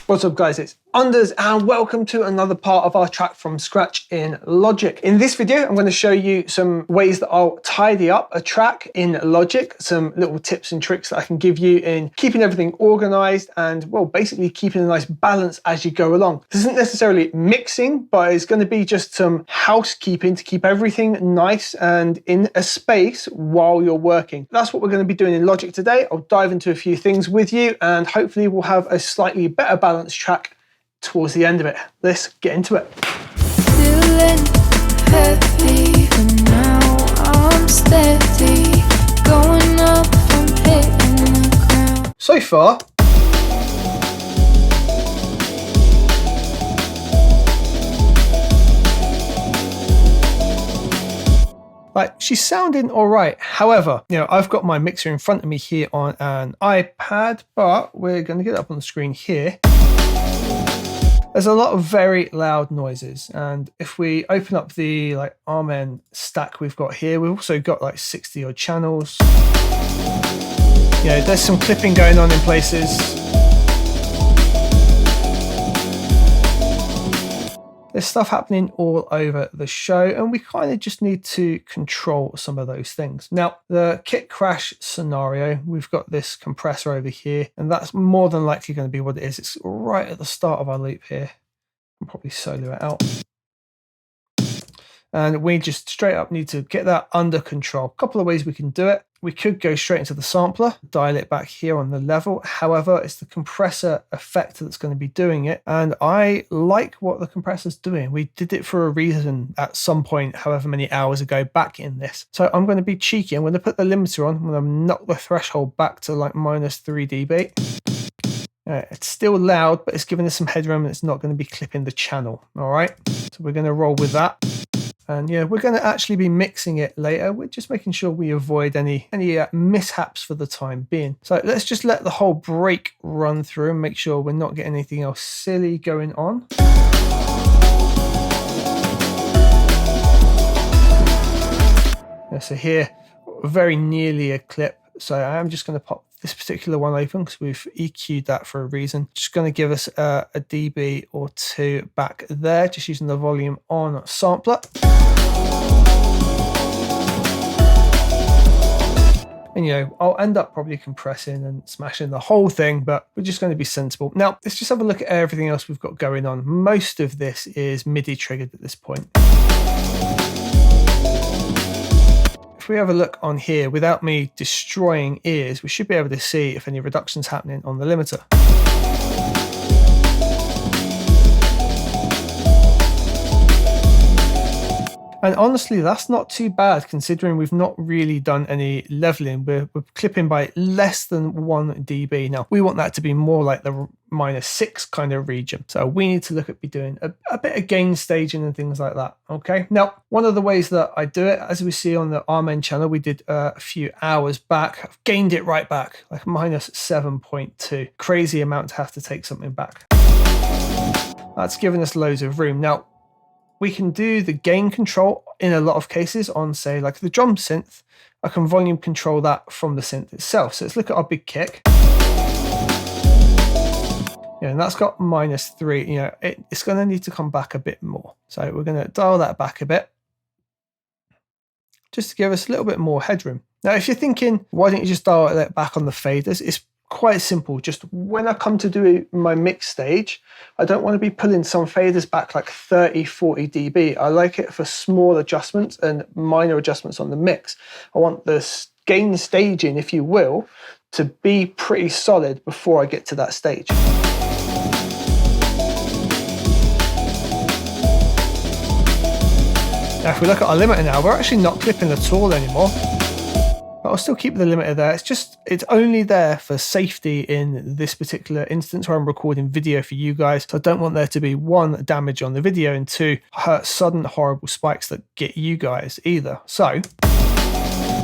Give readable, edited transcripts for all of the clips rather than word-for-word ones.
What's up guys, it's Unders and welcome to another part of our track from scratch in Logic. In this video, I'm going to show you some ways that I'll tidy up a track in Logic, some little tips and tricks that I can give you in keeping everything organized and, well, basically keeping a nice balance as you go along. This isn't necessarily mixing, but it's going to be just some housekeeping to keep everything nice and in a space while you're working. That's what we're going to be doing in Logic today. I'll dive into a few things with you and hopefully we'll have a slightly better balanced track towards the end of it. Let's get into it. Feeling heavy, but now I'm steady. Going up, I'm hitting the ground. So far, like, she's sounding all right. However, I've got my mixer in front of me here on an iPad, but we're going to get it up on the screen here. There's a lot of very loud noises, and if we open up the Amen stack we've got here, we've also got like 60 odd channels. There's some clipping going on in places. There's stuff happening all over the show, and we kind of just need to control some of those things. Now, the kit crash scenario, we've got this compressor over here, and that's more than likely going to be what it is. It's right at the start of our loop here. I'll probably solo it out. And we just straight up need to get that under control. A couple of ways we can do it. We could go straight into the sampler, dial it back here on the level. However, it's the compressor effect that's going to be doing it. And I like what the compressor's doing. We did it for a reason at some point, however many hours ago back in this. So I'm going to be cheeky. I'm going to put the limiter on. I'm going to knock the threshold back to like -3 dB. It's still loud, but it's giving us some headroom and it's not going to be clipping the channel. All right. So we're going to roll with that. And we're going to actually be mixing it later. We're just making sure we avoid any mishaps for the time being. So let's just let the whole break run through and make sure we're not getting anything else silly going on. So here, very nearly a clip. So I'm just going to pop this particular one open because we've EQ'd that for a reason. Just going to give us a dB or two back there, just using the volume on sampler. And I'll end up probably compressing and smashing the whole thing, but we're just going to be sensible. Now, let's just have a look at everything else we've got going on. Most of this is MIDI triggered at this point. If we have a look on here, without me destroying ears, we should be able to see if any reduction's happening on the limiter. And honestly, that's not too bad considering we've not really done any leveling. We're clipping by less than 1 dB. Now, we want that to be more like the -6 kind of region. So we need to look at doing a bit of gain staging and things like that. Okay. Now, one of the ways that I do it, as we see on the Amen channel, we did a few hours back. I've gained it right back, like -7.2. Crazy amount to have to take something back. That's given us loads of room. Now, we can do the gain control in a lot of cases on, say, like the drum synth. I can volume control that from the synth itself. So let's look at our big kick. And that's got -3. It's going to need to come back a bit more. So we're going to dial that back a bit, just to give us a little bit more headroom. Now, if you're thinking, why don't you just dial it back on the faders? It's quite simple. Just when I come to do my mix stage, I don't want to be pulling some faders back like 30, 40 dB. I like it for small adjustments and minor adjustments on the mix. I want the gain staging, if you will, to be pretty solid before I get to that stage. Now, if we look at our limiter now, we're actually not clipping at all anymore. But I'll still keep the limiter there. It's only there for safety in this particular instance where I'm recording video for you guys. So I don't want there to be 1, damage on the video, and 2, sudden horrible spikes that get you guys either. So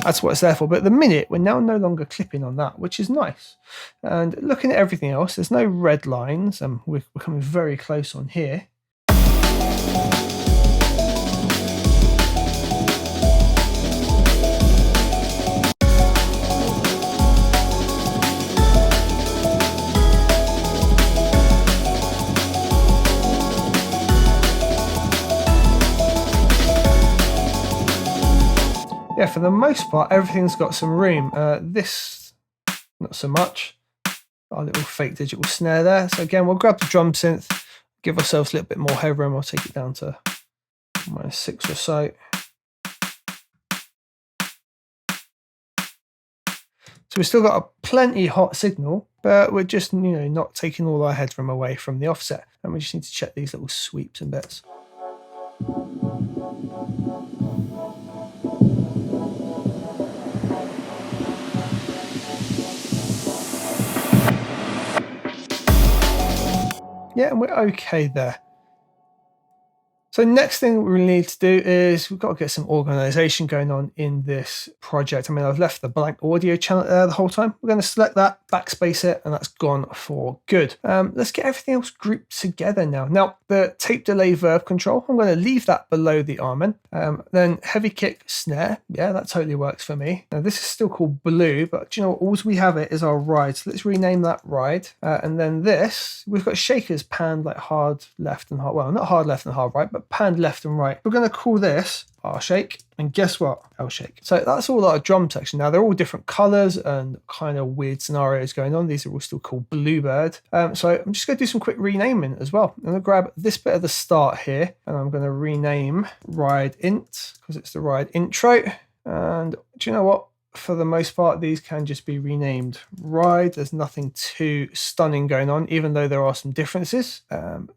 that's what it's there for. But at the minute, we're now no longer clipping on that, which is nice. And looking at everything else, there's no red lines, and we're coming very close on here. yeah, for the most part, everything's got some room. This, not so much. Our little fake digital snare there. So again, we'll grab the drum synth, give ourselves a little bit more headroom. I'll take it down to -6 or so. So we've still got a plenty hot signal, but we're just, not taking all our headroom away from the offset. And we just need to check these little sweeps and bits. Yeah, and we're okay there. So next thing we need to do is we've got to get some organization going on in this project. I mean, I've left the blank audio channel there the whole time. We're going to select that, backspace it, and that's gone for good. Let's get everything else grouped together now. Now, the tape delay verb control, I'm going to leave that below the amen. Then heavy kick snare. Yeah, that totally works for me. Now, this is still called blue, but do you know what? All we have it is our ride. So let's rename that ride. And then this, we've got shakers panned like hard left and hard, well, not hard left and hard right, but panned left and right. We're going to call this R shake, and guess what? L shake. So that's all our drum section. Now they're all different colors and kind of weird scenarios going on. These are all still called Bluebird. So I'm just going to do some quick renaming as well. I'm going to grab this bit at the start here, and I'm going to rename ride int because it's the ride intro. And do you know what? For the most part, these can just be renamed ride. There's nothing too stunning going on, even though there are some differences.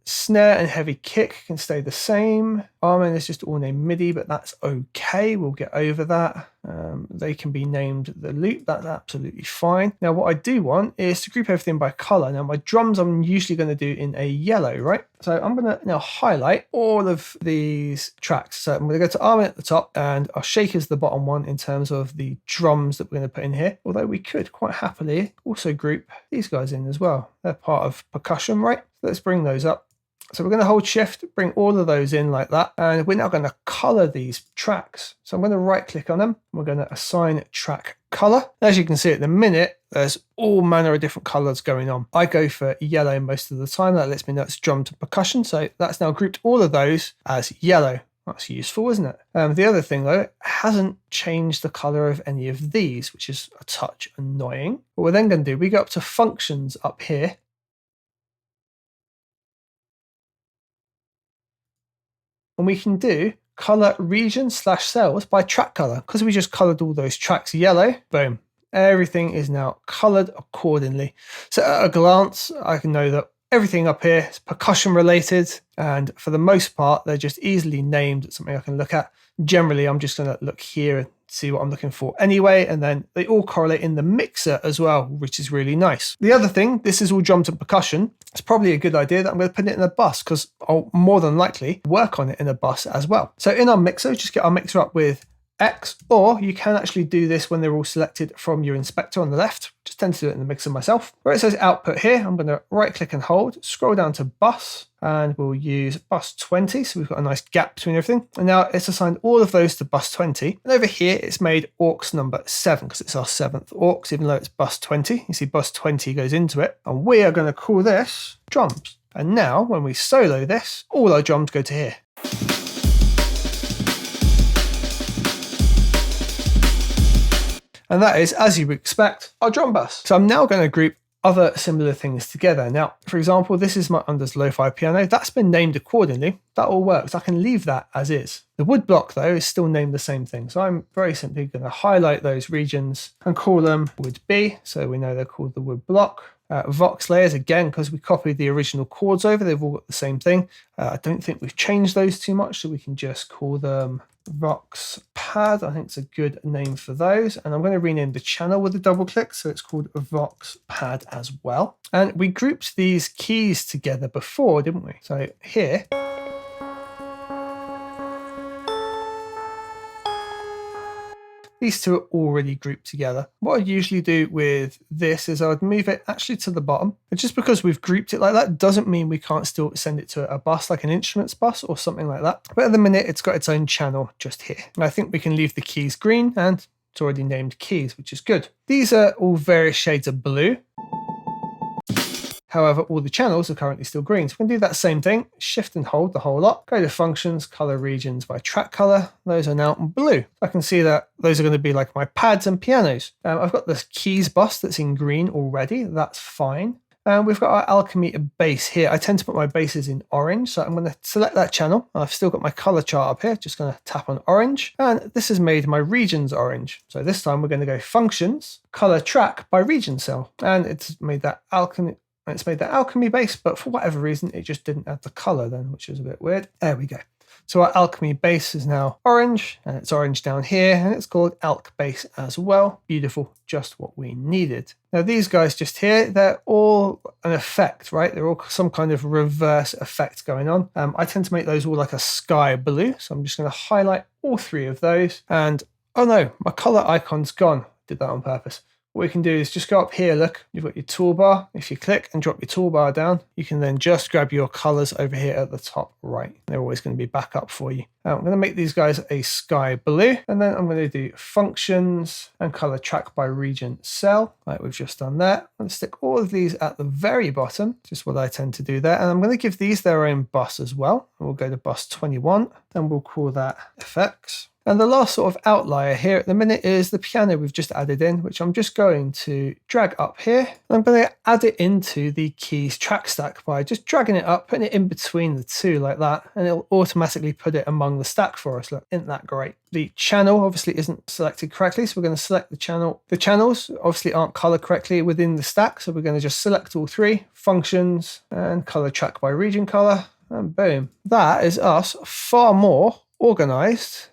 Snare and heavy kick can stay the same. Amen is just all named MIDI, but that's okay. We'll get over that. They can be named the loop. That's absolutely fine. Now, what I do want is to group everything by color. Now, my drums I'm usually going to do in a yellow, right? So I'm going to now highlight all of these tracks. So I'm going to go to Amen at the top, and our shakers the bottom one in terms of the drums that we're going to put in here. Although we could quite happily also group these guys in as well. They're part of percussion, right? So let's bring those up. So we're going to hold shift, bring all of those in like that. And we're now going to color these tracks. So I'm going to right click on them. We're going to assign track color. As you can see at the minute, there's all manner of different colors going on. I go for yellow most of the time. That lets me know it's drum to percussion. So that's now grouped all of those as yellow. That's useful, isn't it? The other thing though, it hasn't changed the color of any of these, which is a touch annoying. What we're then going to do, we go up to functions up here. And we can do color region / cells by track color. Because we just colored all those tracks yellow, boom. Everything is now colored accordingly. So at a glance, I can know that everything up here is percussion related. And for the most part, they're just easily named, something I can look at. Generally, I'm just going to look here and see what I'm looking for anyway, and then they all correlate in the mixer as well, which is really nice. The other thing, this is all drums and percussion. It's probably a good idea that I'm going to put it in a bus because I'll more than likely work on it in a bus as well. So in our mixer, just get our mixer up with X, or you can actually do this when they're all selected from your inspector on the left. Just tend to do it in the mixer myself. Where it says output here, I'm going to right click and hold, scroll down to bus, and we'll use bus 20. So we've got a nice gap between everything. And now it's assigned all of those to bus 20. And over here, it's made aux number 7 because it's our 7th aux, even though it's bus 20. You see bus 20 goes into it. And we are going to call this drums. And now when we solo this, all our drums go to here. And that is, as you would expect, our drum bus. So I'm now going to group other similar things together. Now, for example, this is my Unders Lo-Fi piano. That's been named accordingly. That all works. I can leave that as is. The wood block, though, is still named the same thing. So I'm very simply going to highlight those regions and call them wood B. So we know they're called the wood block. Vox layers, again, because we copied the original chords over, they've all got the same thing. I don't think we've changed those too much, so we can just call them Vox Pad. I think it's a good name for those. And I'm going to rename the channel with a double click, so it's called Vox Pad as well. And we grouped these keys together before, didn't we? So here, these two are already grouped together. What I usually do with this is I would move it actually to the bottom. And just because we've grouped it like that doesn't mean we can't still send it to a bus, like an instruments bus or something like that. But at the minute, it's got its own channel just here. And I think we can leave the keys green, and it's already named keys, which is good. These are all various shades of blue. However, all the channels are currently still green. So we can do that same thing, shift and hold the whole lot, go to functions, color regions by track color. Those are now blue. I can see that those are going to be like my pads and pianos. I've got the keys bus that's in green already. That's fine. And we've got our alchemy base here. I tend to put my bases in orange, so I'm going to select that channel. I've still got my color chart up here, just going to tap on orange, and this has made my regions orange. So this time we're going to go functions, color track by region cell, and it's made that alchemy base, but for whatever reason, it just didn't add the color then, which is a bit weird. There we go. So our alchemy base is now orange, and it's orange down here, and it's called alch base as well. Beautiful, just what we needed. Now these guys just here, they're all an effect, right? They're all some kind of reverse effect going on. I tend to make those all like a sky blue, so I'm just going to highlight all 3 of those. And oh no, my color icon's gone. Did that on purpose. What we can do is just go up here, look, you've got your toolbar. If you click and drop your toolbar down, you can then just grab your colors over here at the top right. They're always going to be back up for you. Now I'm going to make these guys a sky blue, and then I'm going to do functions and color track by region cell, like we've just done there. I'm going to stick all of these at the very bottom, just what I tend to do there. And I'm going to give these their own bus as well. We'll go to bus 21, and we'll call that effects. And the last sort of outlier here at the minute is the piano we've just added in, which I'm just going to drag up here. And I'm going to add it into the keys track stack by just dragging it up, putting it in between the 2 like that, and it'll automatically put it among the stack for us. Look, isn't that great? The channel obviously isn't selected correctly, so we're going to select the channel. The channels obviously aren't colored correctly within the stack, so we're going to just select all 3, functions and color track by region color, and boom. That is us far more organized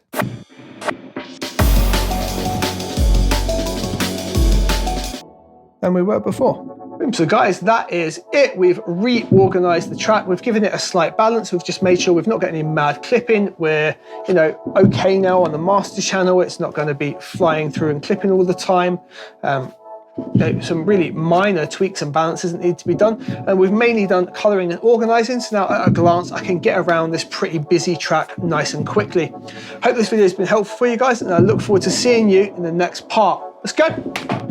than we were before. So guys, that is it. We've reorganized the track. We've given it a slight balance. We've just made sure we've not got any mad clipping. We're, okay now on the master channel. It's not going to be flying through and clipping all the time. Some really minor tweaks and balances that need to be done. And we've mainly done coloring and organizing. So now at a glance, I can get around this pretty busy track nice and quickly. Hope this video has been helpful for you guys, and I look forward to seeing you in the next part. Let's go.